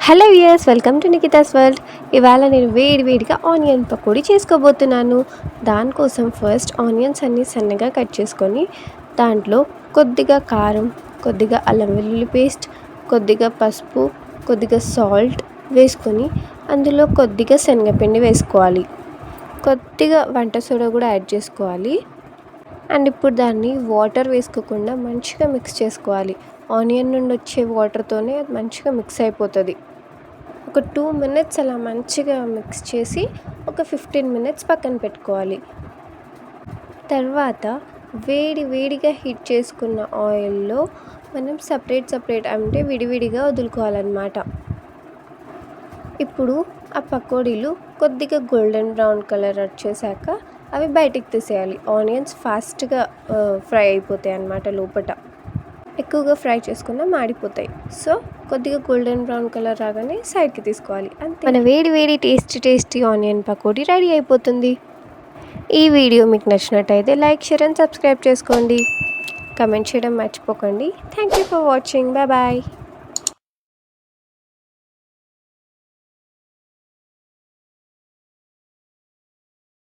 Hello viewers, welcome to Nikita's world. ఇవాళ నేను వేడిగా ఆనియన్ పకోడీ చేసుకోబోతున్నాను. దానికోసం ఫస్ట్ ఆనియన్స్ అన్నీ సన్నగా కట్ చేసుకొని దాంట్లో కొద్దిగా కారం, కొద్దిగా అల్లం వెల్లుల్లి పేస్ట్, కొద్దిగా పసుపు, కొద్దిగా సాల్ట్ వేసుకొని అందులో కొద్దిగా శనగపిండి వేసుకోవాలి. కొద్దిగా వంట సోడా కూడా యాడ్ చేసుకోవాలి. అండ్ ఇప్పుడు దాన్ని వాటర్ వేసుకోకుండా మంచిగా మిక్స్ చేసుకోవాలి. ఆనియన్ నుండి వచ్చే వాటర్తోనే అది మంచిగా మిక్స్ అయిపోతుంది. ఒక 2 మినిట్స్ అలా మంచిగా మిక్స్ చేసి ఒక 15 మినిట్స్ పక్కన పెట్టుకోవాలి. తర్వాత వేడిగా హీట్ చేసుకున్న ఆయిల్లో మనం సపరేట్ అంటే విడివిడిగా వదులుకోవాలన్నమాట. ఇప్పుడు ఆ పకోడీలు కొద్దిగా గోల్డెన్ బ్రౌన్ కలర్ వచ్చేసాక అవి బయటికి తీసేయాలి. ఆనియన్స్ ఫాస్ట్గా ఫ్రై అయిపోతాయి అన్నమాట. లోపట ఎక్కువగా ఫ్రై చేసుకున్న మాడిపోతాయి. సో కొద్దిగా గోల్డెన్ బ్రౌన్ కలర్ రాగానే సైడ్కి తీసుకోవాలి. అంతే, మన వేడి టేస్టీ ఆనియన్ పకోడీ రెడీ అయిపోతుంది. ఈ వీడియో మీకు నచ్చినట్టయితే లైక్, షేర్ అండ్ సబ్స్క్రైబ్ చేసుకోండి. కమెంట్ చేయడం మర్చిపోకండి. Thank you for watching. Bye.